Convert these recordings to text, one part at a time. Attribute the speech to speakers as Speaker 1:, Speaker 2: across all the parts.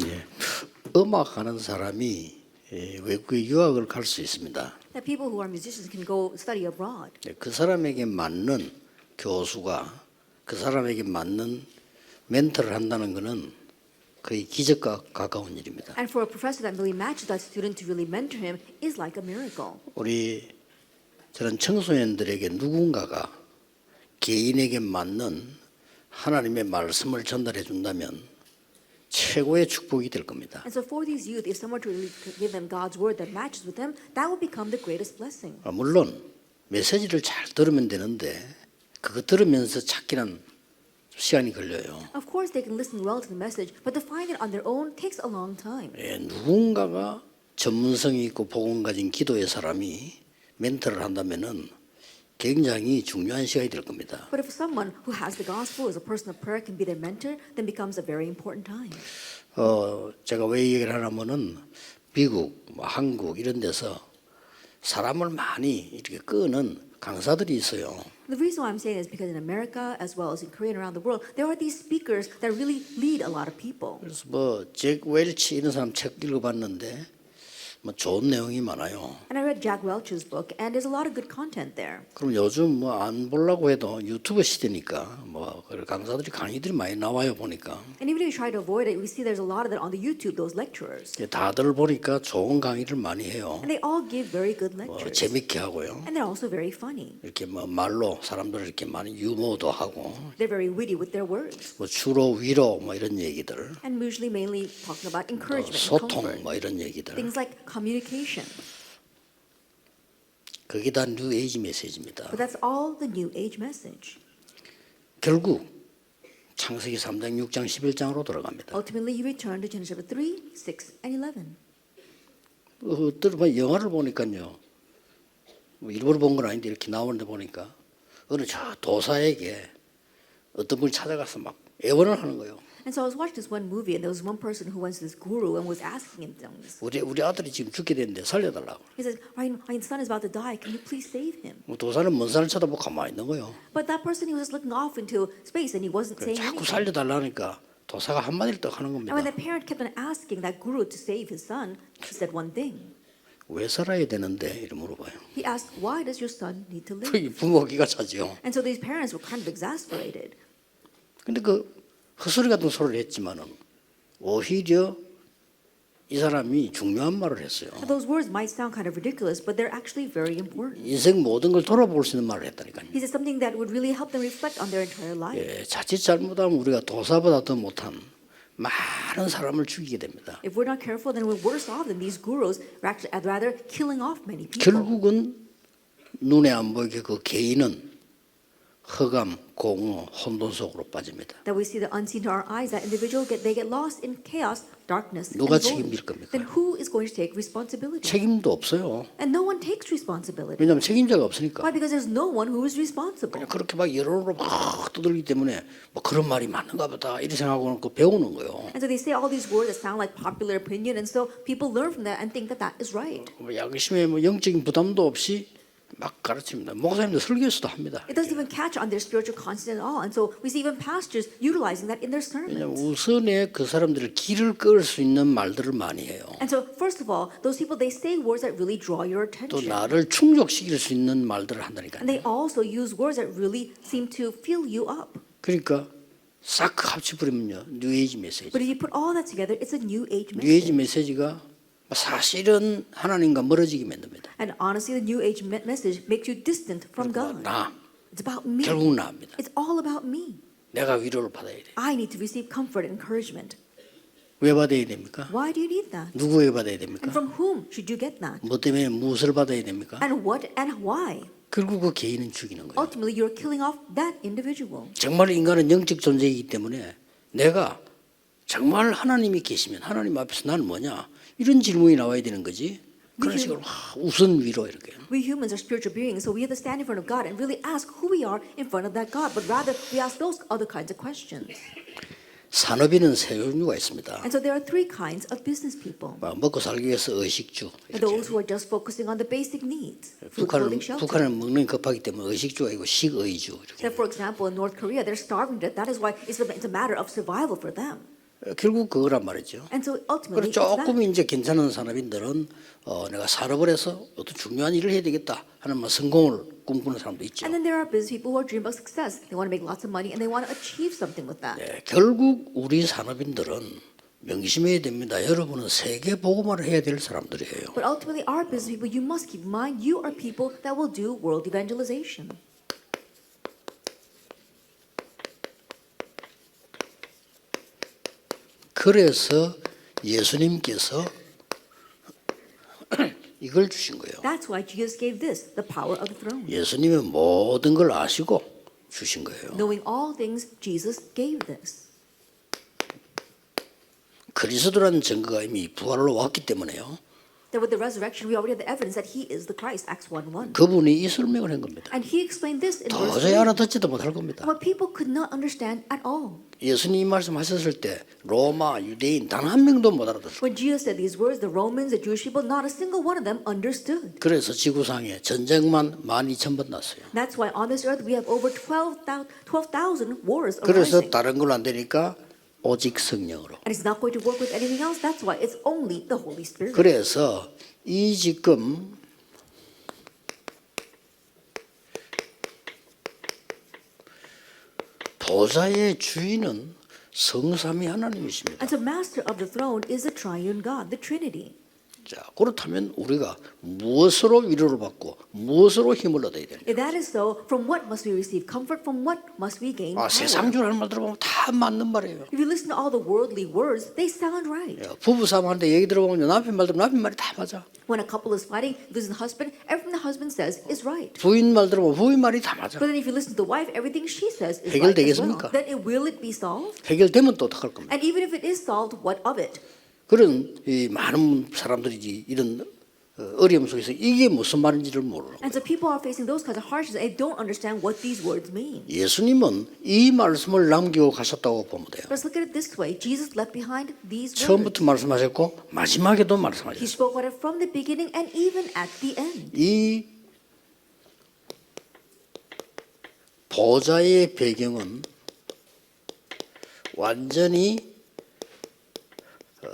Speaker 1: 예. 음악하는 사람이 외국에 유학을 갈 수 있습니다.
Speaker 2: That people who are musicians can go study abroad.
Speaker 1: 그 사람에게 맞는 교수가 그 사람에게 맞는 멘토를 한다는 것은 거의 기적과 가까운 일입니다.
Speaker 2: And for a professor that really matches that student to really mentor him is like a miracle.
Speaker 1: 우리 저런 청소년들에게 누군가가 개인에게 맞는 하나님의 말씀을 전달해 준다면 최고의 축복이 될 겁니다.
Speaker 2: And so for these youth, if someone were to really give them God's word that matches with them, that will become the greatest blessing.
Speaker 1: 물론 메시지를 잘 들으면 되는데 그거 들으면서 찾기는 시간이 걸려요.
Speaker 2: Of course, they can listen well to the message, but to find it on their own takes a long time.
Speaker 1: 누군가가 전문성이 있고 복음 가진 기도의 사람이 멘토를 한다면은 굉장히 중요한 시간이 될 겁니다.
Speaker 2: But if someone who has the gospel as a person of prayer can be their mentor, then becomes a very important time.
Speaker 1: 제가 왜 얘기를 하냐면은 미국, 한국 이런 데서 사람을 많이 이렇게 끄는 강사들이 있어요.
Speaker 2: The reason why I'm saying it is because in America, as well as in Korea and around the world, there are these speakers that really lead a lot of people.
Speaker 1: 그래서 잭 웰치 이런 사람 책 읽어봤는데 좋은 내용이 많아요.
Speaker 2: And I read Jack Welch's book, and there's a lot of good content there.
Speaker 1: 그럼 요즘 안 보려고 해도 유튜브 시대니까 강사들이 강의들이 많이 나와요 보니까.
Speaker 2: And even if you try to avoid it, we see there's a lot of that on the YouTube, those lecturers.
Speaker 1: 다들 보니까 좋은 강의를 많이 해요.
Speaker 2: And they all give very good lectures.
Speaker 1: 재밌게 하고요.
Speaker 2: And they're also very funny.
Speaker 1: 이렇게 말로 사람들을 이렇게 많이 유머도 하고.
Speaker 2: They're very witty with their words.
Speaker 1: 주로 위로 이런 얘기들.
Speaker 2: And usually mainly talking about encouragement and
Speaker 1: 소통
Speaker 2: comfort.
Speaker 1: 이런 얘기들.
Speaker 2: Things like communication.
Speaker 1: 그게 다 뉴 에이지 메시지입니다.
Speaker 2: But that's all the New Age message.
Speaker 1: 결국 창세기 3장, 6장, 11장으로 들어갑니다.
Speaker 2: Ultimately, you return to Genesis chapter 3, 6, and 11.
Speaker 1: 영화를 보니까요. 일부러 본 건 아닌데 이렇게 나오는데 보니까 어느 저 도사에게 어떤 분이 찾아가서 막 애원을 하는 거예요.
Speaker 2: And so I was watching this one movie, and there was one person who went to this guru and was asking him things.
Speaker 1: 우리 아들이 지금 죽게 됐는데 살려달라고.
Speaker 2: He says, my son is about to die. Can you please save him?
Speaker 1: 도사는 먼 산을 쳐다보고 가만히 있는 거예요.
Speaker 2: But that person, he was just looking off into space, and he wasn't saying
Speaker 1: 자꾸
Speaker 2: anything.
Speaker 1: 살려달라니까 도사가 한마디를 딱 하는 겁니다.
Speaker 2: And when the parent kept on asking that guru to save his son, he said one thing.
Speaker 1: 왜 살아야 되는데? 이렇게 물어봐요.
Speaker 2: He asked, why does your son need to live?
Speaker 1: 그 부모 기가 차죠.
Speaker 2: And so these parents were kind of exasperated.
Speaker 1: 근데 헛소리 같은 소리를 했지만은 오히려 이 사람이 중요한 말을 했어요.
Speaker 2: And those words might sound kind of ridiculous, but they're actually very important.
Speaker 1: 인생 모든 걸 돌아볼 수 있는 말을 했다니까요.
Speaker 2: He said something that would really help them reflect on their entire life.
Speaker 1: 자칫 잘못하면 우리가 도사보다 더 못한 많은 사람을 죽이게 됩니다.
Speaker 2: If we're not careful, then we're worse off than these gurus, rather killing off many people.
Speaker 1: 결국은 눈에 안 보이게 그 개인은 흑암, 공허, 혼돈 속으로 빠집니다.
Speaker 2: That we see the unseen to our eyes, that individual they get lost in chaos, darkness, and
Speaker 1: 누가
Speaker 2: void.
Speaker 1: 책임질 겁니까?
Speaker 2: Then who is going to take responsibility?
Speaker 1: 책임도 없어요.
Speaker 2: And no one takes responsibility.
Speaker 1: 왜냐하면 책임자가 없으니까.
Speaker 2: Why? Because there's no one who is responsible.
Speaker 1: 그냥 그렇게 막 여론으로 막 떠들기 때문에 그런 말이 맞는가 보다 이렇게 생각하고 배우는 거예요.
Speaker 2: And so they say all these words that sound like popular opinion, and so people learn from that and think that that is right.
Speaker 1: 양심에 영적인 부담도 없이 막 가르칩니다. 목사님도 설교수도 합니다.
Speaker 2: It doesn't even catch on their spiritual conscience at all, and so we see even pastors utilizing that in their
Speaker 1: 왜냐하면
Speaker 2: sermons.
Speaker 1: 우선에 그 사람들을 길을 끌 수 있는 말들을 많이 해요.
Speaker 2: And so, first of all, those people they say words that really draw your
Speaker 1: 또
Speaker 2: attention,
Speaker 1: 나를 충족시킬 수 있는 말들을 한다니까요.
Speaker 2: and they also use words that really seem to fill you up.
Speaker 1: 그러니까 싹 합쳐버리면요, 뉴에이지 메시지.
Speaker 2: But if you put all that together, it's a new age
Speaker 1: 뉴에이지
Speaker 2: message.
Speaker 1: 메시지가 사실은 하나님과 멀어지게 만듭니다.
Speaker 2: And honestly, the new age message makes you distant from God.
Speaker 1: 나
Speaker 2: It's about me.
Speaker 1: 결국 나입니다.
Speaker 2: It's all about me.
Speaker 1: 내가 위로를 받아야 돼.
Speaker 2: I need to receive comfort and encouragement.
Speaker 1: 왜 받아야 됩니까?
Speaker 2: Why do you need that?
Speaker 1: 누구에게 받아야
Speaker 2: And
Speaker 1: 됩니까?
Speaker 2: from whom should you get that?
Speaker 1: 뭐 때문에 무엇을 받아야 됩니까?
Speaker 2: And what and why?
Speaker 1: 결국 그 개인은 죽이는 거예요.
Speaker 2: Ultimately, you're killing off that individual.
Speaker 1: 정말 인간은 영적 존재이기 때문에 내가 정말 하나님이 계시면 하나님 앞에서 나는 뭐냐 이런 질문이 나와야 되는 거지. 그런 식으로 우선 위로 이렇게.
Speaker 2: We humans are spiritual beings, so we have to stand in front of God and really ask who we are in front of that God. But rather, we ask those other kinds of questions.
Speaker 1: 산업인은 세 종류가 있습니다.
Speaker 2: And so there are three kinds of business people.
Speaker 1: 먹고 살기 위해서 의식주.
Speaker 2: And those who are just focusing on the basic needs, food, clothing, shelter.
Speaker 1: 북한은 먹는 게 급하기 때문에 의식주가 아니고 식의주 이렇게.
Speaker 2: That, for example, in North Korea, they're starving to death. That is why it's a matter of survival for them.
Speaker 1: 결국 그거란 말이죠.
Speaker 2: And so
Speaker 1: 그래서
Speaker 2: ultimately, it's that.
Speaker 1: 조금 이제 괜찮은 사람인들은 내가 산업을 해서 어떤 중요한 일을 해야 되겠다 하는 뭐 성공을 꿈꾸는 사람도 있죠.
Speaker 2: And then there are business people who dream of success. They want to make lots of money and they want to achieve something with that.
Speaker 1: 네, 결국 우리 산업인들은 명심해야 됩니다. 여러분은 세계 복음화를 해야 될 사람들이에요.
Speaker 2: But ultimately, our business people, you must keep in mind, you are people that will do world evangelization.
Speaker 1: 그래서 예수님께서 이걸 주신 거예요.
Speaker 2: That's why Jesus gave this, the power of the throne.
Speaker 1: 예수님은 모든 걸 아시고 주신 거예요.
Speaker 2: Knowing all things, Jesus gave this.
Speaker 1: 그리스도라는 증거가 이미 부활로 왔기 때문에요.
Speaker 2: That with the resurrection, we already have the evidence that He is the Christ, Acts 1:1.
Speaker 1: 그분이 이 설명을 한 겁니다.
Speaker 2: And He explained this in verse
Speaker 1: 도저히
Speaker 2: 3.
Speaker 1: 알아듣지도 못할 겁니다.
Speaker 2: What people could not understand at all.
Speaker 1: 예수님 말씀하셨을 때 로마, 유대인 단 한 명도 못 알아들었어요.
Speaker 2: When Jesus said these words, the Romans, the Jewish people, not a single one of them understood.
Speaker 1: 그래서 지구상에 전쟁만 12,000번 났어요.
Speaker 2: That's why on this earth we have over 12,000 wars
Speaker 1: 그래서
Speaker 2: arising.
Speaker 1: 다른 걸 안 되니까 오직 성령으로.
Speaker 2: And it's not going to work with anything else. That's why it's only the Holy Spirit.
Speaker 1: 그래서 이 지금 보좌의 주인은 성삼위 하나님이십니다.
Speaker 2: And so master of the throne is the triune God, the Trinity.
Speaker 1: 자, 그렇다면 우리가 무엇으로 위로를 받고 무엇으로 힘을 얻어야 되는가?
Speaker 2: If that is so, from what must we receive comfort? From what must we gain
Speaker 1: 아,
Speaker 2: power?
Speaker 1: 세상적으로 하는 말 들어보면 다 맞는 말이에요.
Speaker 2: If you listen to all the worldly words, they sound right.
Speaker 1: 부부싸움하는데 얘기 들어보면 남편 말 들으면 남편 말이 다 맞아.
Speaker 2: When a couple is fighting, listen to the husband, everything the husband says is right.
Speaker 1: 부인 말 들어보면 부인 말이 다 맞아.
Speaker 2: But then if you listen to the wife, everything she says is right as well.
Speaker 1: 해결되겠습니까?
Speaker 2: Then will it be solved?
Speaker 1: 해결되면 또 어떡할 겁니까?
Speaker 2: And even if it is solved, what of it?
Speaker 1: 그런 이 많은 사람들이 이런 어려움 속에서 이게 무슨 말인지를 모르는 거예요.
Speaker 2: And so people are facing those kinds of hardships and they don't understand what these words mean.
Speaker 1: 예수님은 이 말씀을 남기고 가셨다고 보면 돼요.
Speaker 2: Let's look at it this way. Jesus left behind these words.
Speaker 1: 처음부터 말씀하셨고 마지막에도
Speaker 2: He
Speaker 1: 말씀하셨어요.
Speaker 2: spoke about it from the beginning and even at the end.
Speaker 1: 이 보좌의 배경은 완전히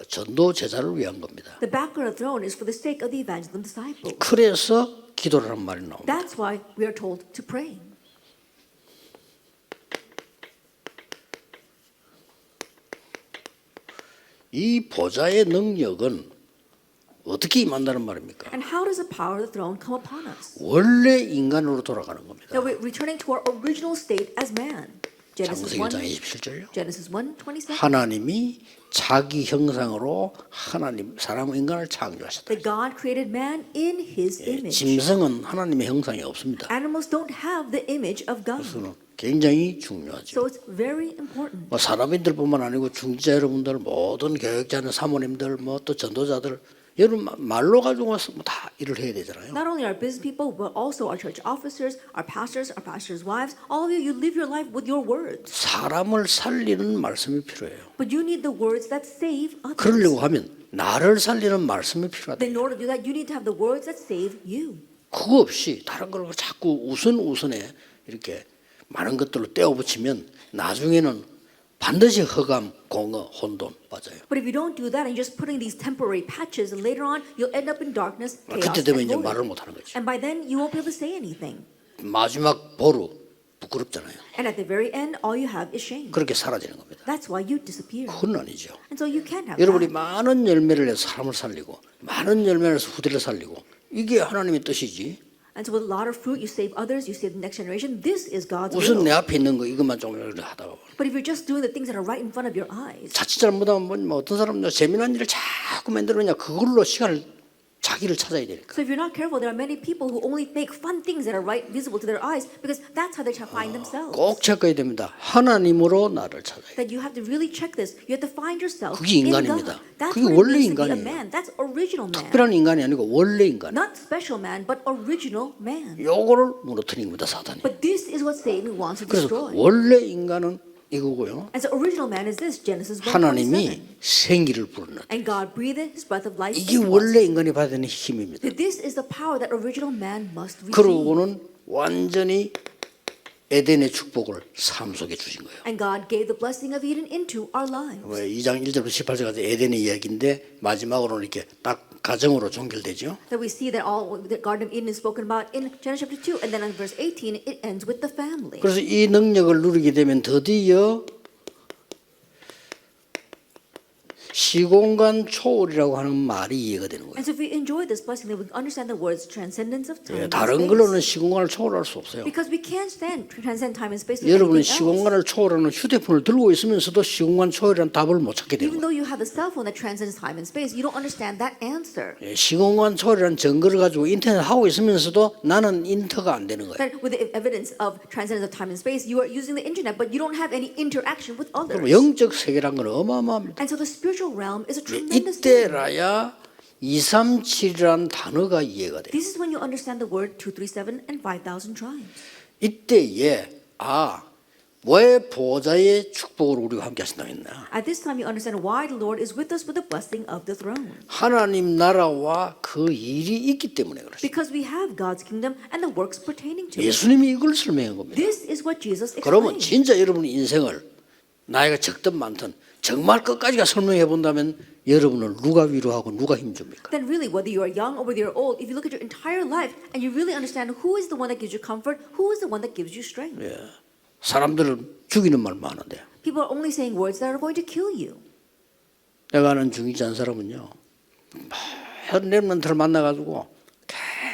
Speaker 1: 전도 제자를 위한 겁니다.
Speaker 2: The background of the throne is for the sake of the evangelism disciples.
Speaker 1: 그래서 기도라는 말이 나옵니다.
Speaker 2: That's why we are told to pray.
Speaker 1: 이 보좌의 능력은 어떻게 임한다는 말입니까?
Speaker 2: And how does the power of the throne come upon us?
Speaker 1: 원래 인간으로 돌아가는 겁니다.
Speaker 2: That we're returning to our original state as man. Genesis
Speaker 1: 창세기 1장
Speaker 2: 1,
Speaker 1: 27절요.
Speaker 2: Genesis 1:27.
Speaker 1: 하나님이 자기 형상으로 하나님 사람 인간을 창조하셨다.
Speaker 2: That God created man in His image.
Speaker 1: 짐승은 하나님의 형상이 없습니다.
Speaker 2: Animals don't have the image of God.
Speaker 1: 그래서 굉장히 중요하죠.
Speaker 2: So it's very important.
Speaker 1: 뭐 사람인들뿐만 아니고 중지자 여러분들, 모든 교육자는 사모님들, 뭐 또 전도자들, 여러분 말로 가지고 와서 다 일을 해야 되잖아요.
Speaker 2: Not only our business people, but also our church officers, our pastors' wives. All of you live your life with your words.
Speaker 1: 사람을 살리는 말씀이 필요해요.
Speaker 2: But you need the words that save others.
Speaker 1: 그러려고 하면 나를 살리는 말씀이 필요하다.
Speaker 2: Then in order to do that, you need to have the words that save you.
Speaker 1: 그거 없이 다른 걸 자꾸 우선에 이렇게 많은 것들로 떼어 붙이면 나중에는 반드시 허감, 공허, 혼돈 맞아요.
Speaker 2: But if you don't do that and you're just putting these temporary patches, later on you'll end up in darkness, chaos,
Speaker 1: 그때 되면
Speaker 2: and
Speaker 1: 이제
Speaker 2: void.
Speaker 1: 말을 못 하는 거죠.
Speaker 2: And by then you won't be able to say anything.
Speaker 1: 마지막 보루 부끄럽잖아요.
Speaker 2: And at the very end, all you have is shame.
Speaker 1: 그렇게 사라지는 겁니다.
Speaker 2: That's why you disappear.
Speaker 1: 그건 아니죠.
Speaker 2: And so you can't have
Speaker 1: 여러분이
Speaker 2: that.
Speaker 1: 많은 열매를 내서 사람을 살리고 많은 열매를 내서 후대를 살리고 이게 하나님의 뜻이지.
Speaker 2: And so with a lot of fruit, you save others, you save the next generation. This is God's
Speaker 1: 우선
Speaker 2: will.
Speaker 1: 내 앞에 있는 거 이것만 좀 하다가 보면
Speaker 2: But if you're just doing the things that are right in front of your eyes,
Speaker 1: 자칫 잘못하면 뭐 어떤 사람은 재미난 일을 자꾸 만들어내냐 그걸로 시간을 자기를 찾아야 되니까.
Speaker 2: so if you're not careful, there are many people who only make fun things that are right visible to their eyes because that's how they find themselves.
Speaker 1: 꼭 체크해야 됩니다. 하나님으로 나를 찾아야 돼요.
Speaker 2: That you have to really check this. You have to find yourself
Speaker 1: 그게
Speaker 2: in
Speaker 1: 인간입니다.
Speaker 2: God. That's
Speaker 1: 그게
Speaker 2: what it
Speaker 1: 원래
Speaker 2: means to be a
Speaker 1: 인간이에요.
Speaker 2: man. That's original man.
Speaker 1: 특별한 인간이 아니고 원래 인간.
Speaker 2: Not special man, but original man.
Speaker 1: 요거를 무너뜨린 겁니다, 사단이.
Speaker 2: But this is what Satan wants to
Speaker 1: 그래서
Speaker 2: destroy.
Speaker 1: 원래 인간은 이거고요.
Speaker 2: And so original man is this, Genesis 1:27.
Speaker 1: 하나님이 생기를 불어넣었다.
Speaker 2: And God breathed his breath of life
Speaker 1: 이게
Speaker 2: into us.
Speaker 1: 원래 인간이 받아야 되는 힘입니다.
Speaker 2: This is the power that original man must receive.
Speaker 1: 그러고는 완전히 에덴의 축복을 삶 속에 주신 거예요.
Speaker 2: And God gave the blessing of Eden into our lives.
Speaker 1: 2장 1절부터 18절까지 에덴의 이야기인데 마지막으로는 이렇게 딱 가정으로 종결되죠.
Speaker 2: That we see that all the Garden of Eden is spoken about in Genesis chapter 2, and then in verse 18 it ends with the family.
Speaker 1: 그래서 이 능력을 누리게 되면 드디어 시공간 초월이라고 하는 말이 이해가 되는 거예요.
Speaker 2: And so if we enjoy this blessing, then we understand the words transcendence of time and
Speaker 1: 다른 걸로는
Speaker 2: space.
Speaker 1: 시공간을 초월할 수 없어요.
Speaker 2: Because we can't transcend time and space with
Speaker 1: 여러분은
Speaker 2: anything else.
Speaker 1: 시공간을 초월하는 휴대폰을 들고 있으면서도 시공간 초월이라는 답을 못 찾게 되는
Speaker 2: Even
Speaker 1: 거예요.
Speaker 2: though you have the cell phone that transcends time and space, you don't understand that answer.
Speaker 1: 시공간 초월이라는 증거를 가지고 인터넷 하고 있으면서도 나는 인터가 안 되는 거예요.
Speaker 2: That with the evidence of transcendence of time and space, you are using the internet, but you don't have any interaction with others.
Speaker 1: 그럼 영적 세계란 건 어마어마합니다.
Speaker 2: And so the spiritual realm is a tremendous thing.
Speaker 1: 이때라야 237이라는 단어가 이해가 돼요.
Speaker 2: This is when you understand the word 237 and 5,000 tribes.
Speaker 1: 이때에 왜 보호자의 축복을 우리가 함께 하신다고 했나?
Speaker 2: At this time, you understand why the Lord is with us with the blessing of the throne.
Speaker 1: 하나님 나라와 그 일이 있기 때문에 그렇습니다.
Speaker 2: Because we have God's kingdom and the works pertaining to it.
Speaker 1: 예수님이 이걸 설명한 겁니다.
Speaker 2: This is what Jesus
Speaker 1: 그러면
Speaker 2: explained.
Speaker 1: 진짜 여러분 인생을 나이가 적든 많든 정말 끝까지가 설명해 본다면 여러분을 누가 위로하고 누가 힘줍니까?
Speaker 2: Then really, whether you are young or whether you're old, if you look at your entire life and you really understand who is the one that gives you comfort, who is the one that gives you strength.
Speaker 1: 사람들은 죽이는 말 많은데
Speaker 2: People are only saying words that are going to kill you.
Speaker 1: 내가 아는 중이지 않은 사람은요 현 렘넌트를 만나가지고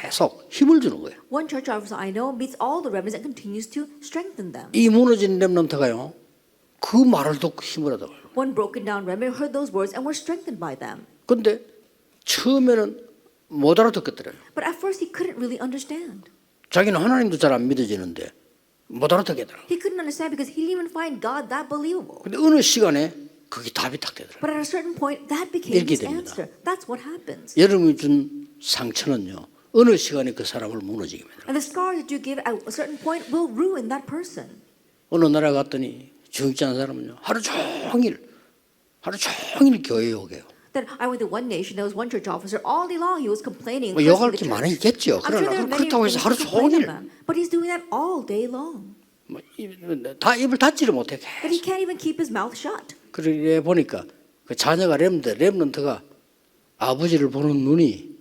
Speaker 1: 계속 힘을 주는 거예요.
Speaker 2: One church officer I know meets all the remnants and continues to strengthen them.
Speaker 1: 이 무너진 렘넌트가요 그 말을 듣고 힘을 얻어가요.
Speaker 2: One broken down remnant heard those words and were strengthened by them.
Speaker 1: 근데 처음에는 못 알아듣겠더래요.
Speaker 2: But at first he couldn't really understand.
Speaker 1: 자기는 하나님도 잘 안 믿어지는데 못 알아듣겠더라고요.
Speaker 2: He couldn't understand because he didn't even find God that believable.
Speaker 1: 근데 어느 시간에 그게 답이 딱 되더라고요.
Speaker 2: But at a certain point, that became
Speaker 1: 이렇게
Speaker 2: his
Speaker 1: 됩니다.
Speaker 2: answer. That's what happens.
Speaker 1: 여러분이 준 상처는요 어느 시간에 그 사람을 무너지게 만들어요.
Speaker 2: And the scars that you give at a certain point will ruin that person.
Speaker 1: 어느 나라 갔더니 중익지 않은 사람은요 하루 종일 교회에 오게요.
Speaker 2: Then I went to one nation. There was one church officer. All day long, he was complaining.
Speaker 1: 뭐
Speaker 2: cursing
Speaker 1: 욕할
Speaker 2: the
Speaker 1: 게
Speaker 2: church.
Speaker 1: 많이 있겠죠.
Speaker 2: I'm sure there
Speaker 1: 그러나
Speaker 2: are many
Speaker 1: 그렇다고 해서
Speaker 2: things
Speaker 1: 하루
Speaker 2: to complain
Speaker 1: 종일
Speaker 2: about, but he's doing that all day long.
Speaker 1: 다 입을 닫지를 못해.
Speaker 2: But he can't even keep his mouth shut.
Speaker 1: 그래 보니까 그 자녀가 렘넌트가 아버지를 보는 눈이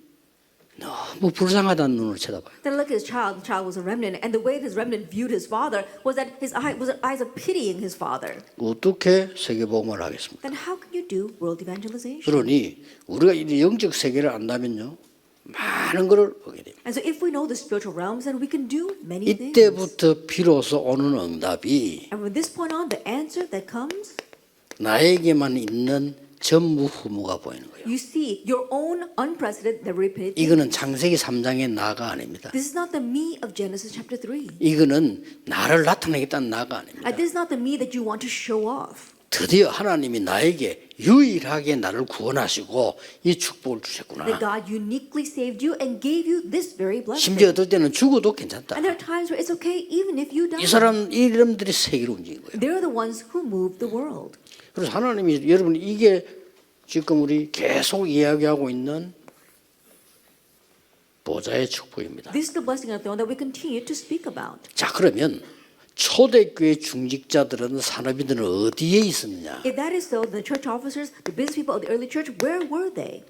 Speaker 1: 너무 불쌍하다는 눈으로 쳐다봐요.
Speaker 2: Then look at his child. The child was a remnant, and the way his remnant viewed his father was that his eyes of pitying his father.
Speaker 1: 어떻게 세계복음을 하겠습니까?
Speaker 2: Then how can you do world evangelization?
Speaker 1: 그러니 우리가 이 영적 세계를 안다면요 많은 것을 보게 됩니다.
Speaker 2: And so if we know the spiritual realms, then we can do many things.
Speaker 1: 이때부터 비로소 오는 응답이
Speaker 2: And from this point on, the answer that comes,
Speaker 1: 나에게만 있는 전무후무가 보이는 거예요.
Speaker 2: you see your own unprecedented, never repeated.
Speaker 1: 이거는 창세기 3장의 나가 아닙니다.
Speaker 2: This is not the me of Genesis chapter 3.
Speaker 1: 이거는 나를 나타내겠다는 나가 아닙니다.
Speaker 2: This is not the me that you want to show off.
Speaker 1: 드디어 하나님이 나에게 유일하게 나를 구원하시고 이 축복을
Speaker 2: That
Speaker 1: 주셨구나.
Speaker 2: God uniquely saved you and gave you this very blessing.
Speaker 1: 심지어 어떨 때는 죽어도 괜찮다.
Speaker 2: And there are times where it's okay even if you die.
Speaker 1: 이 사람 이름들이 세계를 움직인 거예요.
Speaker 2: They're the ones who move the world.
Speaker 1: 그래서 하나님이 여러분 이게 지금 우리 계속 이야기하고 있는 보좌의 축복입니다.
Speaker 2: This is the blessing of the throne that we continue to speak about.
Speaker 1: 자 그러면 초대교회 중직자들은 산업인들은 어디에 있었느냐?
Speaker 2: If that is so, the church officers, the business people of the early church, where were they?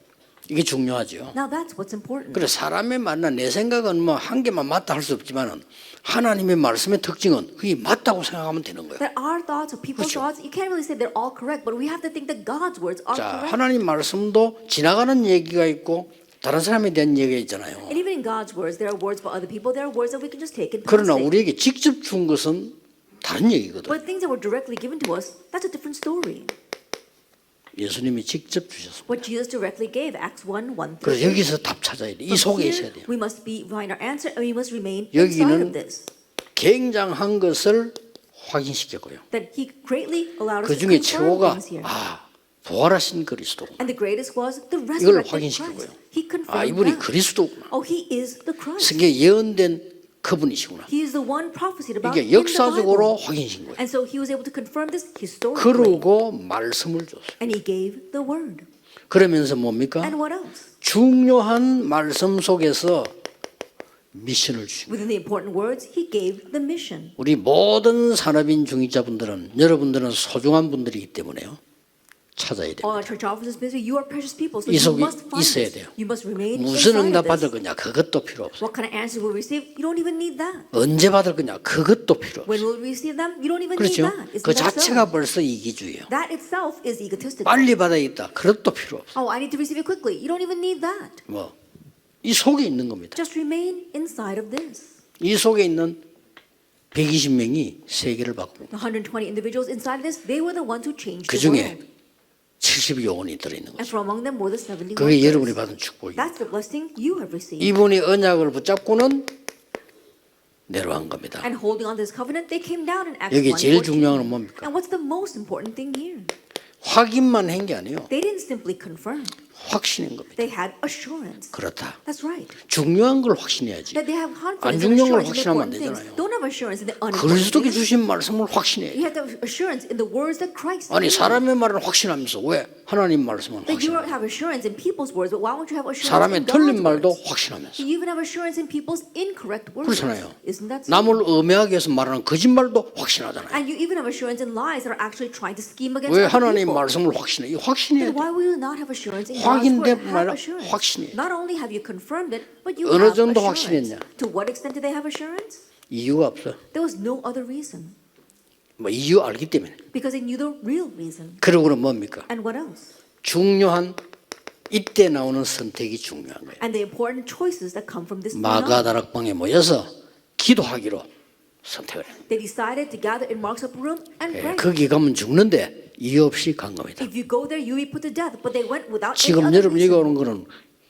Speaker 1: 이게 중요하죠.
Speaker 2: Now that's what's important.
Speaker 1: 그래 사람의 말이나 내 생각은 뭐 한 개만 맞다 할 수 없지만은 하나님의 말씀의 특징은 그게 맞다고 생각하면 되는 거예요.
Speaker 2: That our thoughts or people's
Speaker 1: 그렇죠.
Speaker 2: thoughts, you can't really say they're all correct, but we have to think that God's words are
Speaker 1: 자
Speaker 2: correct.
Speaker 1: 하나님 말씀도 지나가는 얘기가 있고 다른 사람에 대한 얘기가 있잖아요.
Speaker 2: And even in God's words, there are words for other people. There are words that we can just take and pass
Speaker 1: 그러나
Speaker 2: it.
Speaker 1: 우리에게 직접 준 것은 다른 얘기거든.
Speaker 2: But things that were directly given to us, that's a different story.
Speaker 1: 예수님이 직접 주셨습니다.
Speaker 2: What Jesus directly gave, Acts 1:1
Speaker 1: 그래서
Speaker 2: through 8.
Speaker 1: 여기서 답 찾아야 돼. 이 속에 있어야 돼요.
Speaker 2: We must find our answer, and we must remain inside
Speaker 1: 여기는
Speaker 2: of this.
Speaker 1: 굉장한 것을 확인시켰고요.
Speaker 2: That He greatly allowed us
Speaker 1: 그
Speaker 2: to
Speaker 1: 중에
Speaker 2: confirm
Speaker 1: 최고가
Speaker 2: things here.
Speaker 1: 부활하신 그리스도.
Speaker 2: And the greatest was the
Speaker 1: 이걸
Speaker 2: resurrected
Speaker 1: 확인시키고요.
Speaker 2: Christ. He confirmed
Speaker 1: 이분이
Speaker 2: that.
Speaker 1: 그리스도구나.
Speaker 2: Oh, He is the Christ.
Speaker 1: 성경에 예언된 그분이시구나.
Speaker 2: He is the one prophesied about
Speaker 1: 이게
Speaker 2: in the
Speaker 1: 역사적으로
Speaker 2: Bible.
Speaker 1: 확인신 거예요.
Speaker 2: And so He was able to confirm this historically.
Speaker 1: 그러고 말씀을 줬어요.
Speaker 2: And He gave the word.
Speaker 1: 그러면서 뭡니까?
Speaker 2: And what else?
Speaker 1: 중요한 말씀 속에서 미션을 주신 거예요.
Speaker 2: Within the important words, he gave the mission.
Speaker 1: 우리 모든 산업인 중직자분들은 여러분들은 소중한 분들이기 때문에요. 찾아야 돼요.
Speaker 2: All our church officers, ministry, you are precious people, so
Speaker 1: 이
Speaker 2: you
Speaker 1: 속에
Speaker 2: must find
Speaker 1: 있어야
Speaker 2: this.
Speaker 1: 돼요.
Speaker 2: You must remain
Speaker 1: 무슨
Speaker 2: inside
Speaker 1: 응답
Speaker 2: of
Speaker 1: 받을
Speaker 2: this.
Speaker 1: 거냐 그것도 필요 없어요.
Speaker 2: What kind of answers we'll receive, you don't even need that.
Speaker 1: 언제 받을 거냐 그것도 필요
Speaker 2: When
Speaker 1: 없어요.
Speaker 2: we'll receive them, you don't even need
Speaker 1: 그렇죠?
Speaker 2: that. Isn't
Speaker 1: 그
Speaker 2: that
Speaker 1: 자체가
Speaker 2: so?
Speaker 1: 벌써 이기주의예요.
Speaker 2: That itself is egotistical.
Speaker 1: 빨리 받아야겠다 그것도 필요 없어요.
Speaker 2: Oh, I need to receive it quickly. You don't even need that.
Speaker 1: 뭐 이 속에 있는 겁니다.
Speaker 2: Just remain inside of this.
Speaker 1: 이 속에 있는 120명이 세계를 바꿉니다.
Speaker 2: The 120 individuals inside of this, they were the ones who changed
Speaker 1: 그
Speaker 2: the
Speaker 1: 중에
Speaker 2: world.
Speaker 1: 70여 원이 들어있는
Speaker 2: And
Speaker 1: 거죠.
Speaker 2: from among them were the 70
Speaker 1: 그게 여러분이
Speaker 2: workers.
Speaker 1: 받은 축복이에요.
Speaker 2: That's the blessing you have received.
Speaker 1: 이분이 언약을 붙잡고는 내려간 겁니다.
Speaker 2: And holding on to this covenant, they came down in Acts
Speaker 1: 여기 제일
Speaker 2: 1:14.
Speaker 1: 중요한 건 뭡니까?
Speaker 2: And what's the most important thing here?
Speaker 1: 확인만 한 게 아니에요.
Speaker 2: They didn't simply confirm.
Speaker 1: 확신인 겁니다.
Speaker 2: They had assurance.
Speaker 1: 그렇다.
Speaker 2: That's right.
Speaker 1: 중요한 걸 확신해야지.
Speaker 2: That they have confidence
Speaker 1: 안
Speaker 2: and
Speaker 1: 중요한 걸
Speaker 2: assurance in the
Speaker 1: 확신하면 안
Speaker 2: important things.
Speaker 1: 되잖아요.
Speaker 2: Don't have assurance in the unimportant
Speaker 1: 그리스도께
Speaker 2: things.
Speaker 1: 주신 말씀을 확신해야
Speaker 2: You
Speaker 1: 돼.
Speaker 2: have to have assurance in the words that Christ
Speaker 1: 아니
Speaker 2: gave.
Speaker 1: 사람의 말을 확신하면서 왜 하나님 말씀은
Speaker 2: That you don't
Speaker 1: 확신해?
Speaker 2: have assurance in people's words, but why won't you have assurance
Speaker 1: 사람의
Speaker 2: in
Speaker 1: 틀린
Speaker 2: God's
Speaker 1: 말도
Speaker 2: words?
Speaker 1: 확신하면서.
Speaker 2: You even have assurance in people's incorrect words.
Speaker 1: 그렇잖아요.
Speaker 2: Isn't that so?
Speaker 1: 남을 음해하기 위해서 말하는 거짓말도 확신하잖아요.
Speaker 2: And you even have assurance in lies that are actually trying to scheme against
Speaker 1: 왜
Speaker 2: other
Speaker 1: 하나님
Speaker 2: people.
Speaker 1: 말씀을 확신해? 이 확신해야
Speaker 2: Then
Speaker 1: 돼.
Speaker 2: why will you not have assurance in God's word?
Speaker 1: 확인된
Speaker 2: Have
Speaker 1: 말은
Speaker 2: assurance.
Speaker 1: 확신이에요.
Speaker 2: Not only have you confirmed it, but you
Speaker 1: 어느
Speaker 2: have
Speaker 1: 정도
Speaker 2: assurance.
Speaker 1: 확신했냐?
Speaker 2: To what extent do they have assurance?
Speaker 1: 이유가 없어.
Speaker 2: There was no other reason.
Speaker 1: 뭐 이유 알기 때문에.
Speaker 2: Because they knew the real reason.
Speaker 1: 그러고는 뭡니까?
Speaker 2: And what else?
Speaker 1: 중요한 이때 나오는 선택이 중요한 거예요.
Speaker 2: And the important choices that come from this phenomenon.
Speaker 1: 마가다락방에 모여서 기도하기로 선택을 해요.
Speaker 2: They decided to gather in Mark's upper room and pray.
Speaker 1: 거기 가면 죽는데 이유 없이 간 겁니다.
Speaker 2: If you go there, you'll be put to death. But they went without any
Speaker 1: 지금
Speaker 2: other
Speaker 1: 여러분 여기
Speaker 2: reason.
Speaker 1: 오는 거는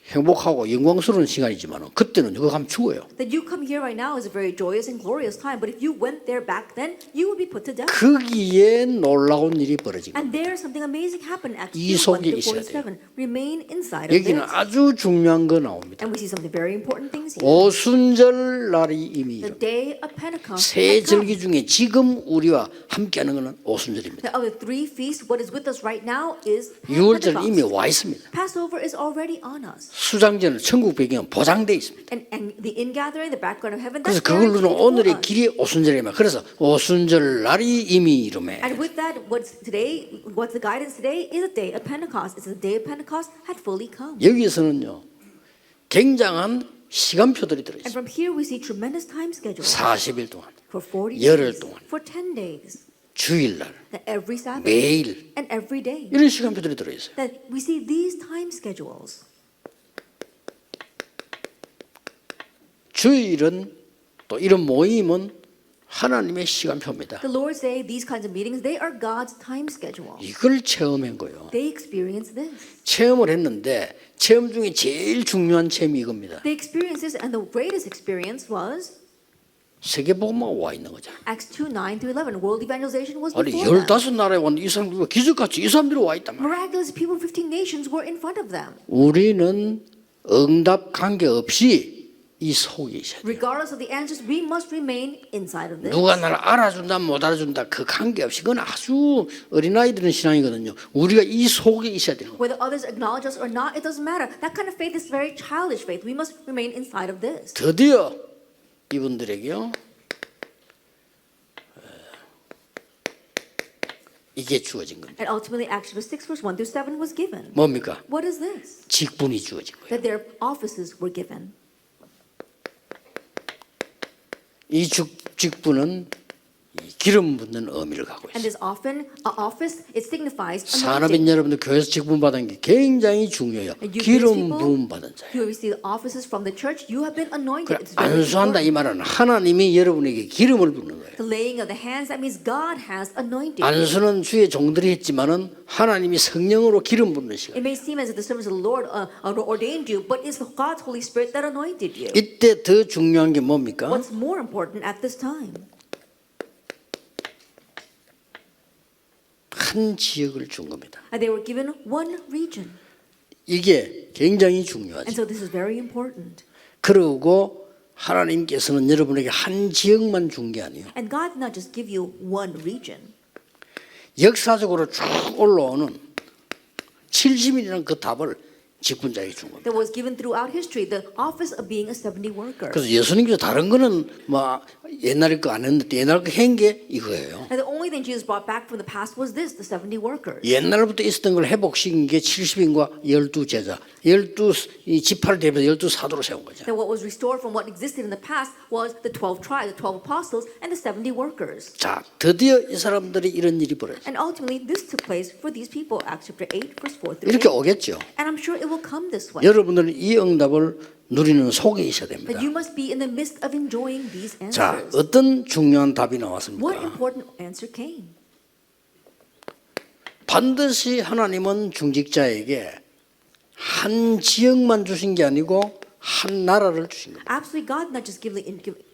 Speaker 1: 행복하고 영광스러운 시간이지만 그때는 이거 가면 죽어요.
Speaker 2: That you come here right now is a very joyous and glorious time. But if you went there back then, you would be put to death.
Speaker 1: 거기에 놀라운 일이 벌어진
Speaker 2: And
Speaker 1: 겁니다.
Speaker 2: there something amazing happened. Acts
Speaker 1: 이
Speaker 2: 2,
Speaker 1: 속에
Speaker 2: 1 to
Speaker 1: 있어야
Speaker 2: 47. Remain inside of
Speaker 1: 여기는
Speaker 2: this.
Speaker 1: 아주 중요한 거 나옵니다.
Speaker 2: And we see something very important things here.
Speaker 1: 오순절 날이 이미
Speaker 2: The day of Pentecost
Speaker 1: 세
Speaker 2: had come.
Speaker 1: 절기 중에 지금 우리와 함께하는 것은 오순절입니다.
Speaker 2: Of the three feasts, what is with us right now is
Speaker 1: 유월절 이미
Speaker 2: Pentecost.
Speaker 1: 와 있습니다.
Speaker 2: Passover is already on us.
Speaker 1: 수장절은 천국 배경은 보장돼 있습니다.
Speaker 2: And the ingathering, the background of heaven,
Speaker 1: 그래서
Speaker 2: that's
Speaker 1: 그걸로는
Speaker 2: guaranteed for
Speaker 1: 오늘의
Speaker 2: us.
Speaker 1: 길이 오순절이면 그래서 오순절 날이 이미 이름에
Speaker 2: And with that, what's the guidance today is a day of Pentecost. It's the day of Pentecost had fully come.
Speaker 1: 여기에서는요 굉장한 시간표들이
Speaker 2: And
Speaker 1: 들어있어요.
Speaker 2: from here we see tremendous time schedules
Speaker 1: 40일 동안
Speaker 2: for 40
Speaker 1: 열흘
Speaker 2: days,
Speaker 1: 동안.
Speaker 2: for 10 days,
Speaker 1: 주일날
Speaker 2: that every Sabbath
Speaker 1: 매일
Speaker 2: and every day.
Speaker 1: 이런 시간표들이 들어있어요.
Speaker 2: That we see these time schedules.
Speaker 1: 주일은 또 이런 모임은 하나님의 시간표입니다.
Speaker 2: The Lord's Day, these kinds of meetings, they are God's time schedule.
Speaker 1: 이걸 체험한 거예요.
Speaker 2: They experience this.
Speaker 1: 체험을 했는데 체험 중에 제일 중요한 체험이 이겁니다.
Speaker 2: They experienced this, and the greatest experience was
Speaker 1: 세계복음화가 와 있는 거죠.
Speaker 2: Acts 2:9 through 11. World evangelization was
Speaker 1: 아니
Speaker 2: before them.
Speaker 1: 15나라에 온 이 사람들이 기적같이 이 사람들이 와 있단 말이에요.
Speaker 2: Miraculous people from 15 nations were in front of them.
Speaker 1: 우리는 응답 관계없이 이 속에 있어야 돼요.
Speaker 2: Regardless of the answers, we must remain inside of this.
Speaker 1: 누가 나를 알아준다 못 알아준다 그 관계없이 그건 아주 어린아이들은 신앙이거든요. 우리가 이 속에 있어야 되는 거예요.
Speaker 2: Whether others acknowledge us or not, it doesn't matter. That kind of faith is very childish faith. We must remain inside of this.
Speaker 1: 드디어 이분들에게요 이게 주어진 겁니다.
Speaker 2: And ultimately, Acts 6 verse 1 through 7 was given.
Speaker 1: 뭡니까?
Speaker 2: What is this?
Speaker 1: 직분이 주어진 거예요.
Speaker 2: That their offices were given.
Speaker 1: 이 직분은 이 기름 붓는 의미를 갖고
Speaker 2: And
Speaker 1: 있어요.
Speaker 2: this office, it signifies
Speaker 1: 산업인
Speaker 2: anointing.
Speaker 1: 여러분들 교회에서 직분 받은 게 굉장히 중요해요.
Speaker 2: And you
Speaker 1: 기름
Speaker 2: people
Speaker 1: 부음 받은 자예요.
Speaker 2: who receive offices from the church, you have been anointed.
Speaker 1: 그
Speaker 2: It's very
Speaker 1: 안수한다 이
Speaker 2: important.
Speaker 1: 말은 하나님이 여러분에게 기름을 붓는 거예요.
Speaker 2: The laying of the hands, that means God has anointed.
Speaker 1: 안수는 주의 종들이 했지만은 하나님이 성령으로 기름 붓는 시간.
Speaker 2: It may seem as if the servants of the Lord ordained you, but it's God's Holy Spirit that anointed you.
Speaker 1: 이때 더 중요한 게 뭡니까?
Speaker 2: What's more important at this time?
Speaker 1: 한 지역을 준 겁니다.
Speaker 2: And they were given one region.
Speaker 1: 이게 굉장히
Speaker 2: And
Speaker 1: 중요하죠.
Speaker 2: so this is very important.
Speaker 1: 그리고 하나님께서는 여러분에게 한 지역만 준 게 아니에요.
Speaker 2: And God did not just give you one region.
Speaker 1: 역사적으로 쭉 올라오는 70일이라는 그 답을 직분자에게 준 겁니다.
Speaker 2: that was given throughout history, the office of being a 70 worker.
Speaker 1: 그래서 예수님께서 다른 거는 뭐 옛날에 거 안 했는데 옛날 거 한 게 이거예요.
Speaker 2: And the only thing Jesus brought back from the past was this, the 70 workers.
Speaker 1: 옛날부터 있었던 걸 회복시킨 게 70인과 12제자, 12 지파를 대표해서 12 사도로 세운 거죠.
Speaker 2: That what was restored from what existed in the past was the 12 tribes, the 12 apostles, and the 70 workers.
Speaker 1: 자, 드디어 이 사람들이 이런 일이 벌어졌어요.
Speaker 2: And ultimately, this took place for these people, Acts chapter 8, verse 4 through
Speaker 1: 이렇게
Speaker 2: 8.
Speaker 1: 오겠죠.
Speaker 2: And I'm sure it will come this way.
Speaker 1: 여러분들은 이 응답을 누리는 속에 있어야 됩니다.
Speaker 2: That you must be in the midst of enjoying these
Speaker 1: 자,
Speaker 2: answers.
Speaker 1: 어떤 중요한 답이
Speaker 2: What
Speaker 1: 나왔습니까?
Speaker 2: important answer came?
Speaker 1: 반드시 하나님은 중직자에게 한 지역만 주신 게 아니고 한 나라를 주신 겁니다.
Speaker 2: Absolutely, God not just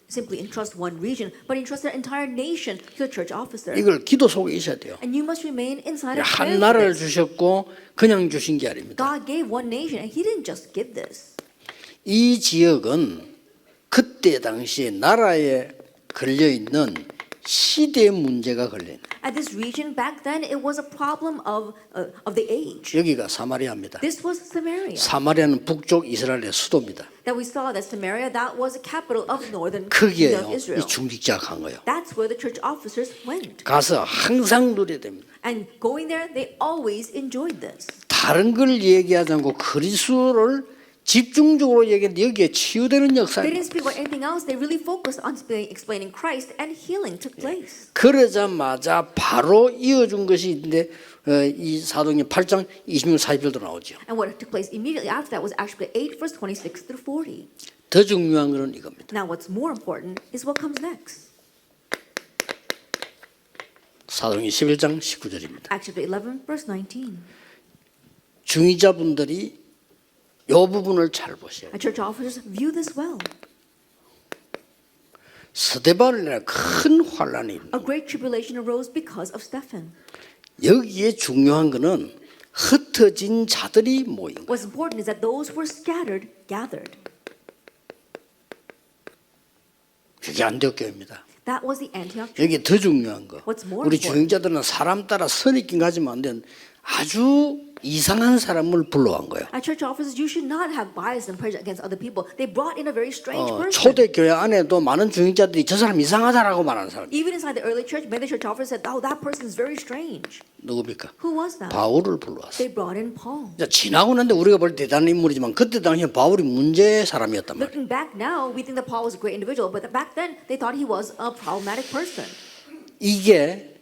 Speaker 2: simply entrust one region, but entrust an entire nation to the church officer.
Speaker 1: 이걸 기도 속에 있어야 돼요.
Speaker 2: And you must remain inside of
Speaker 1: 한
Speaker 2: prayer.
Speaker 1: 나라를 주셨고 그냥 주신 게 아닙니다.
Speaker 2: God gave one nation, and He didn't just give this.
Speaker 1: 이 지역은 그때 당시에 나라에 걸려 있는 시대의 문제가 걸려 있는.
Speaker 2: At this region back then, it was a problem of the age.
Speaker 1: 여기가 사마리아입니다.
Speaker 2: This was Samaria.
Speaker 1: 사마리아는 북쪽 이스라엘의 수도입니다.
Speaker 2: That we saw that Samaria, that was the capital of northern kingdom
Speaker 1: 거기에요.
Speaker 2: of
Speaker 1: 이
Speaker 2: Israel.
Speaker 1: 중직자가 간 거예요.
Speaker 2: That's where the church officers went.
Speaker 1: 가서 항상 누려야 됩니다.
Speaker 2: And going there, they always enjoyed this.
Speaker 1: 다른 걸 얘기하지 않고 그리스도를 집중적으로 얘기했는데 여기에 치유되는
Speaker 2: They
Speaker 1: 역사입니다.
Speaker 2: didn't speak about anything else. They really focused on explaining Christ, and healing took place.
Speaker 1: 그러자마자 바로 이어준 것이 있는데 이 사도행전 8장 26, 40절도 나오죠.
Speaker 2: And what took place immediately after that was actually 8, verse 26 through 40.
Speaker 1: 더 중요한 것은 이겁니다.
Speaker 2: Now, what's more important is what comes next.
Speaker 1: 사도행전 11장 19절입니다.
Speaker 2: Acts chapter 11, verse 19.
Speaker 1: 중위자분들이 이 부분을 잘 보셔야 돼요.
Speaker 2: And church officers view this well.
Speaker 1: 스데반이라 큰 환란이 있는
Speaker 2: A great tribulation arose because of Stephen.
Speaker 1: 여기에 중요한 것은 흩어진 자들이 모인 거예요.
Speaker 2: What's important is that those who were scattered gathered.
Speaker 1: 그게 안디옥교회입니다.
Speaker 2: That was the Antioch church.
Speaker 1: 여기 더 중요한 거.
Speaker 2: What's more
Speaker 1: 우리
Speaker 2: important?
Speaker 1: 중직자들은 사람 따라 선입견 가지면 안 되는 아주 이상한 사람을 불러간 거예요.
Speaker 2: At church officers, you should not have bias and prejudice against other people. They brought in a very strange person.
Speaker 1: 초대교회 안에도 많은 중직자들이 저 사람 이상하다라고 말하는 사람.
Speaker 2: Even inside the early church, many church officers said, "Oh, that person is very strange."
Speaker 1: 누굽니까?
Speaker 2: Who was that?
Speaker 1: 바울을 불러왔어요.
Speaker 2: They brought in Paul.
Speaker 1: 자, 지나고 난데 우리가 볼 때 대단한 인물이지만 그때 당시에 바울이 문제의 사람이었단 말이에요.
Speaker 2: Looking back now, we think that Paul was a great individual, but back then they thought he was a problematic person.
Speaker 1: 이게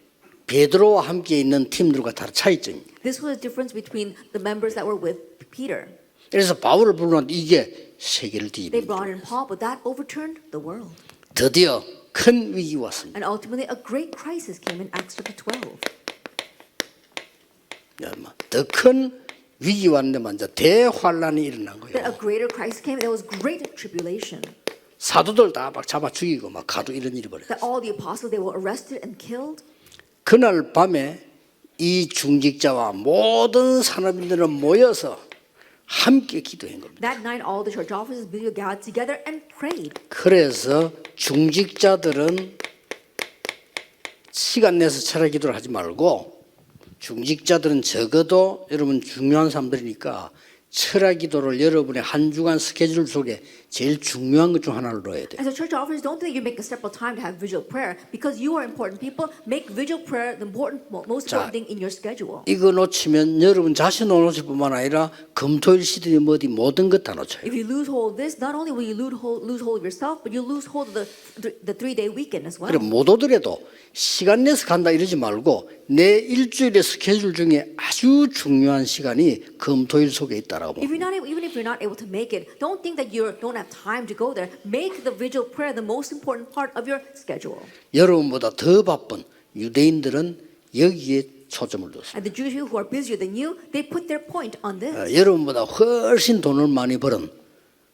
Speaker 1: 베드로와 함께 있는 팀들과 다른 차이점입니다.
Speaker 2: This was the difference between the members that were with Peter.
Speaker 1: 그래서 바울을 불러놨는데 이게 세계를
Speaker 2: They
Speaker 1: 뒤집는
Speaker 2: brought
Speaker 1: 거예요.
Speaker 2: in Paul, but that overturned the world.
Speaker 1: 드디어 큰 위기 왔습니다.
Speaker 2: And ultimately, a great crisis came in Acts chapter 12.
Speaker 1: 더 큰 위기 왔는데 먼저 대환란이 일어난
Speaker 2: That
Speaker 1: 거예요.
Speaker 2: a greater crisis came. There was great tribulation.
Speaker 1: 사도들 다 막 잡아 죽이고 막 가도 이런 일이 벌어요.
Speaker 2: That all the apostles they were arrested and killed.
Speaker 1: 그날 밤에 이 중직자와 모든 산업인들은 모여서 함께 기도한 겁니다.
Speaker 2: That night, all the church officers gathered together and prayed.
Speaker 1: 그래서 중직자들은 시간 내서 철학 기도를 하지 말고 중직자들은 적어도 여러분 중요한 사람들이니까 철학 기도를 여러분의 한 주간 스케줄 속에 제일 중요한 것 중 하나를 넣어야 돼요.
Speaker 2: As a church officers, don't think you make a separate time to have visual prayer because you are important people. Make visual prayer the most important thing in your schedule.
Speaker 1: 이거 놓치면 여러분 자신을 놓칠 뿐만 아니라 금토일 시대의 어디 모든 것 다 놓쳐요.
Speaker 2: If you lose hold of this, not only will you lose hold of yourself, but you lose hold of the 3-day weekend as well.
Speaker 1: 그럼 못 오더라도 시간 내서 간다 이러지 말고 내 일주일의 스케줄 중에 아주 중요한 시간이 금토일 속에 있다라고 봅니다.
Speaker 2: If you're not able, even if you're not able to make it, don't think that you don't have time to go there. Make the vigil prayer the most important part of your schedule.
Speaker 1: 여러분보다 더 바쁜 유대인들은 여기에 초점을 뒀어요.
Speaker 2: And the Jews who are busier than you, they put their point on this.
Speaker 1: 여러분보다 훨씬 돈을 많이 벌은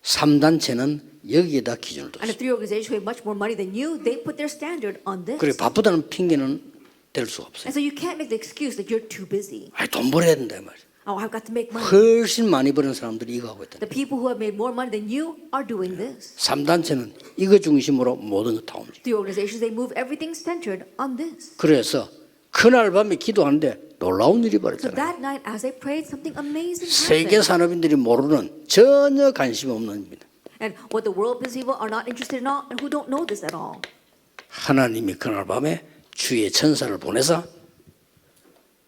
Speaker 1: 3단체는 여기에다 기준을
Speaker 2: And
Speaker 1: 뒀어요.
Speaker 2: the 3 organizations who have much more money than you, they put their standard on this.
Speaker 1: 그래 바쁘다는 핑계는 될 수가 없어요.
Speaker 2: And so you can't make the excuse that you're too busy.
Speaker 1: 아이, 돈 벌어야 된다 이 말이에요.
Speaker 2: Oh, I've got to make money.
Speaker 1: 훨씬 많이 버는 사람들이 이거 하고 있다.
Speaker 2: The people who have made more money than you are doing this.
Speaker 1: 3단체는 이거 중심으로 모든 것 다 움직여요.
Speaker 2: The organizations, they move everything centered on this.
Speaker 1: 그래서 그날 밤에 기도하는데 놀라운 일이
Speaker 2: So
Speaker 1: 벌어졌잖아요.
Speaker 2: that night, as they prayed, something amazing
Speaker 1: 세계
Speaker 2: happened.
Speaker 1: 산업인들이 모르는 전혀 관심 없는 입니다.
Speaker 2: And what the world business people are not interested in all, and who don't know this at all.
Speaker 1: 하나님이 그날 밤에 주의 천사를 보내서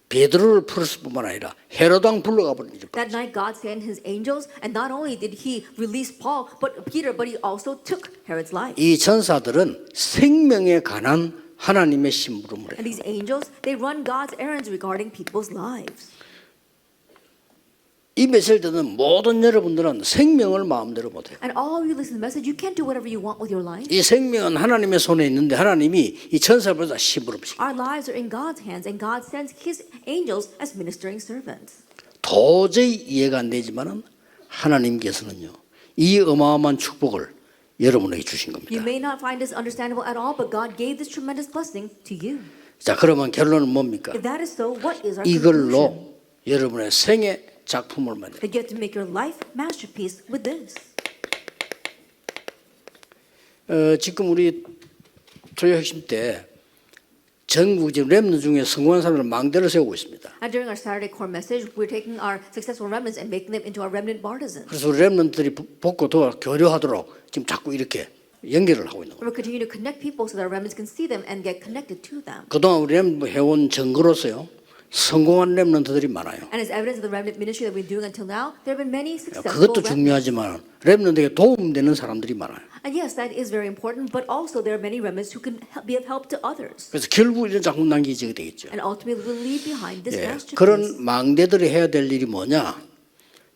Speaker 1: 베드로를 풀었을 뿐만 아니라 헤롯 왕 불러가 버린 일이
Speaker 2: That night, God sent His angels, and not only did He release Paul, but He also took Herod's life.
Speaker 1: 이 천사들은 생명에 관한 하나님의 심부름을 해요.
Speaker 2: And these angels, they run God's errands regarding people's lives.
Speaker 1: 이 메시지를 듣는 모든 여러분들은 생명을 마음대로 못해요.
Speaker 2: And all of you listen to the message, you can't do whatever you want with your life.
Speaker 1: 이 생명은 하나님의 손에 있는데 하나님이 이 천사를 보내서 심부름시켜요.
Speaker 2: Our lives are in God's hands, and God sends His angels as ministering servants.
Speaker 1: 도저히 이해가 안 되지만은 하나님께서는요 이 어마어마한 축복을 여러분에게 주신
Speaker 2: You
Speaker 1: 겁니다.
Speaker 2: may not find this understandable at all, but God gave this tremendous blessing to you.
Speaker 1: 자, 그러면 결론은 뭡니까?
Speaker 2: If that is so, what is our conclusion?
Speaker 1: 이걸로 여러분의 생애 작품을 만들어요.
Speaker 2: That you have to make your life masterpiece with this.
Speaker 1: 지금 우리 조여 핵심 때 전국적 렘넌트 중에 성공한 사람을 망대를 세우고 있습니다.
Speaker 2: And during our Saturday core message, we're taking our successful remnants and making them into our remnant partisans.
Speaker 1: 그래서 우리 렘넌트들이 복고 더 교류하도록 지금 자꾸 이렇게 연결을 하고 있는 거예요.
Speaker 2: We'll continue to connect people so that our remnants can see them and get connected to them.
Speaker 1: 그동안 우리 렘넌트 해온 증거로서요 성공한 렘넌트들이 많아요.
Speaker 2: And as evidence of the remnant ministry that we've been doing until now, there have been many successful
Speaker 1: 그것도
Speaker 2: remnants.
Speaker 1: 중요하지만 렘넌트에게 도움되는 사람들이 많아요.
Speaker 2: And yes, that is very important, but also there are many remnants who can be of help to others.
Speaker 1: 그래서 결국 이런 작품 남기게 되겠죠.
Speaker 2: And ultimately will leave behind this
Speaker 1: 예,
Speaker 2: masterpiece.
Speaker 1: 그런 망대들이 해야 될 일이 뭐냐?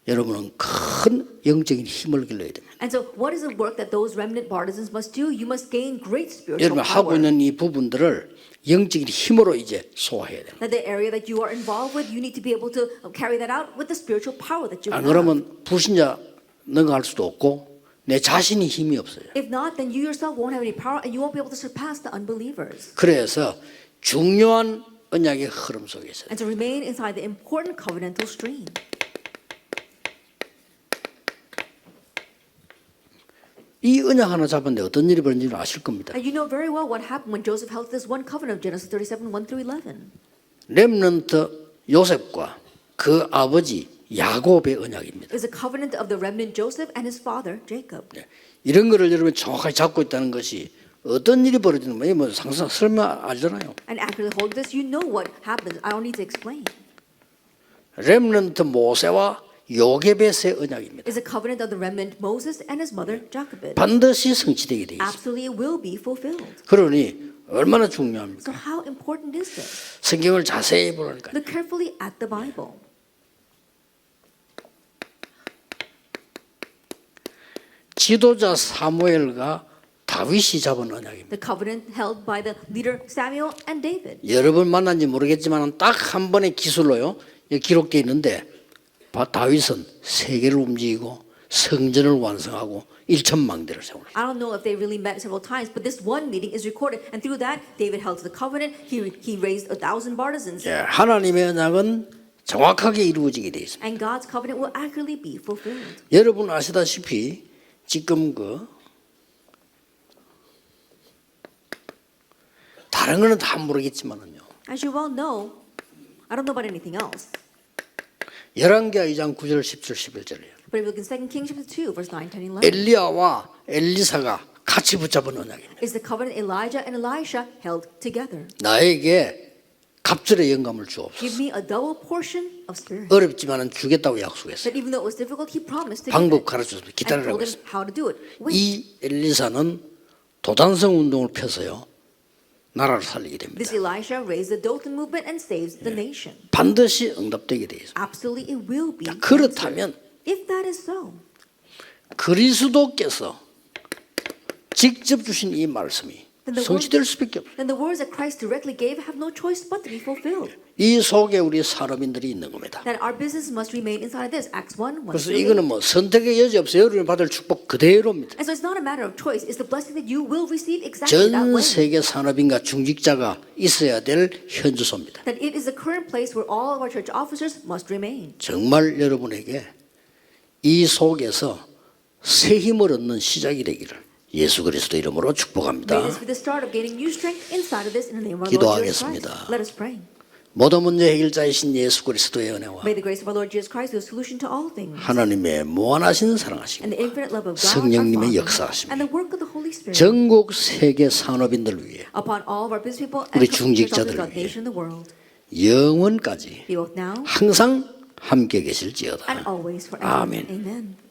Speaker 1: 여러분은 큰 영적인 힘을 길러야 됩니다.
Speaker 2: And so what is the work that those remnant partisans must do? You must gain great spiritual
Speaker 1: 여러분 하고
Speaker 2: power.
Speaker 1: 있는 이 부분들을 영적인 힘으로 이제 소화해야 됩니다.
Speaker 2: That the area that you are involved with, you need to be able to carry that out with the spiritual power that you
Speaker 1: 안
Speaker 2: have.
Speaker 1: 그러면 불신자 능가할 수도 없고 내 자신이 힘이 없어요.
Speaker 2: If not, then you yourself won't have any power and you won't be able to surpass the unbelievers.
Speaker 1: 그래서 중요한 언약의 흐름 속에 있어요.
Speaker 2: And to remain inside the important covenantal stream.
Speaker 1: 이 언약 하나 잡았는데 어떤 일이 벌어진지는 아실 겁니다.
Speaker 2: And you know very well what happened when Joseph held this one covenant of Genesis 37, 1 through 11.
Speaker 1: 렘넌트 요셉과 그 아버지 야곱의 언약입니다.
Speaker 2: It's a covenant of the remnant Joseph and his father Jacob.
Speaker 1: 네. 이런 거를 여러분이 정확하게 잡고 있다는 것이 어떤 일이 벌어지는 거예요? 뭐 상상 설마 알잖아요.
Speaker 2: And accurately hold this, you know what happens. I don't need to explain.
Speaker 1: 렘넌트 모세와 요게벳의 언약입니다.
Speaker 2: It's a covenant of the remnant Moses and his mother Jochebed.
Speaker 1: 반드시 성취되게 되어 있습니다.
Speaker 2: Absolutely it will be fulfilled.
Speaker 1: 그러니 얼마나 중요합니까?
Speaker 2: So how important is this?
Speaker 1: 성경을 자세히 보니까
Speaker 2: Look carefully at the Bible.
Speaker 1: 지도자 사무엘과 다윗이 잡은 언약입니다.
Speaker 2: The covenant held by the leader Samuel and David.
Speaker 1: 여러 번 만난지 모르겠지만 딱 한 번의 기술로요 기록되어 있는데 다윗은 세계를 움직이고 성전을 완성하고 1천망대를 세우는.
Speaker 2: I don't know if they really met several times, but this one meeting is recorded, and through that, David held to the covenant. He raised 1,000 partisans,
Speaker 1: 예, 하나님의 언약은 정확하게 이루어지게 되어 있습니다.
Speaker 2: and God's covenant will accurately be fulfilled.
Speaker 1: 여러분 아시다시피 지금 다른 거는 다 모르겠지만은요.
Speaker 2: As you well know, I don't know about anything else,
Speaker 1: 열왕기하 2장 9절 10절 11절이에요.
Speaker 2: but if you look in 2 Kings chapter 2, verse 9, 10, 11,
Speaker 1: 엘리야와 엘리사가 같이 붙잡은 언약입니다.
Speaker 2: is the covenant Elijah and Elisha held together.
Speaker 1: 나에게 갑절의 영감을 주옵소서.
Speaker 2: Give me a double portion of spirit.
Speaker 1: 어렵지만은 주겠다고 약속했어요.
Speaker 2: That even though it was difficult, he promised to give
Speaker 1: 방법
Speaker 2: it.
Speaker 1: 가르쳐서
Speaker 2: And
Speaker 1: 기다리라고
Speaker 2: told him
Speaker 1: 했어요.
Speaker 2: how to do it. Wait.
Speaker 1: 이 엘리사는 도단성 운동을 펴서요 나라를 살리게 됩니다.
Speaker 2: This Elisha raised the Dothan movement and saves the nation.
Speaker 1: 반드시 응답되게 돼 있습니다.
Speaker 2: Absolutely, it will be.
Speaker 1: 그렇다면
Speaker 2: If that is so,
Speaker 1: 그리스도께서 직접 주신 이 말씀이 성취될 수밖에 없어요.
Speaker 2: then the words that Christ directly gave have no choice but to be fulfilled.
Speaker 1: 이 속에 우리 산업인들이 있는 겁니다.
Speaker 2: That our business must remain inside this. Acts 1, 1
Speaker 1: 그래서
Speaker 2: through 8.
Speaker 1: 이거는 뭐 선택의 여지 없어요. 여러분이 받을 축복 그대로입니다.
Speaker 2: And so it's not a matter of choice. It's the blessing that you will receive exactly that
Speaker 1: 전
Speaker 2: way.
Speaker 1: 세계 산업인과 중직자가 있어야 될 현주소입니다.
Speaker 2: That it is the current place where all of our church officers must remain.
Speaker 1: 정말 여러분에게 이 속에서 새 힘을 얻는 시작이 되기를 예수 그리스도 이름으로
Speaker 2: May
Speaker 1: 축복합니다.
Speaker 2: this be the start of gaining new strength inside of this in the name of our Lord Jesus Christ.
Speaker 1: 기도하겠습니다.
Speaker 2: Let us pray.
Speaker 1: 모든 문제 해결자이신 예수 그리스도의 은혜와
Speaker 2: May the grace of our Lord Jesus Christ be the solution to all things.
Speaker 1: 하나님의 무한하신 사랑하심,
Speaker 2: And the infinite love of God, our
Speaker 1: 성령님의
Speaker 2: Father,
Speaker 1: 역사하심,
Speaker 2: and the work of the Holy Spirit
Speaker 1: 전국 세계 산업인들 위해
Speaker 2: upon all of our business people
Speaker 1: 우리
Speaker 2: and churches
Speaker 1: 중직자들
Speaker 2: of God
Speaker 1: 위해
Speaker 2: nation in the world,
Speaker 1: 영원까지
Speaker 2: be both now
Speaker 1: 항상 함께 계실지어다.
Speaker 2: and always forever.
Speaker 1: 아멘.
Speaker 2: Amen.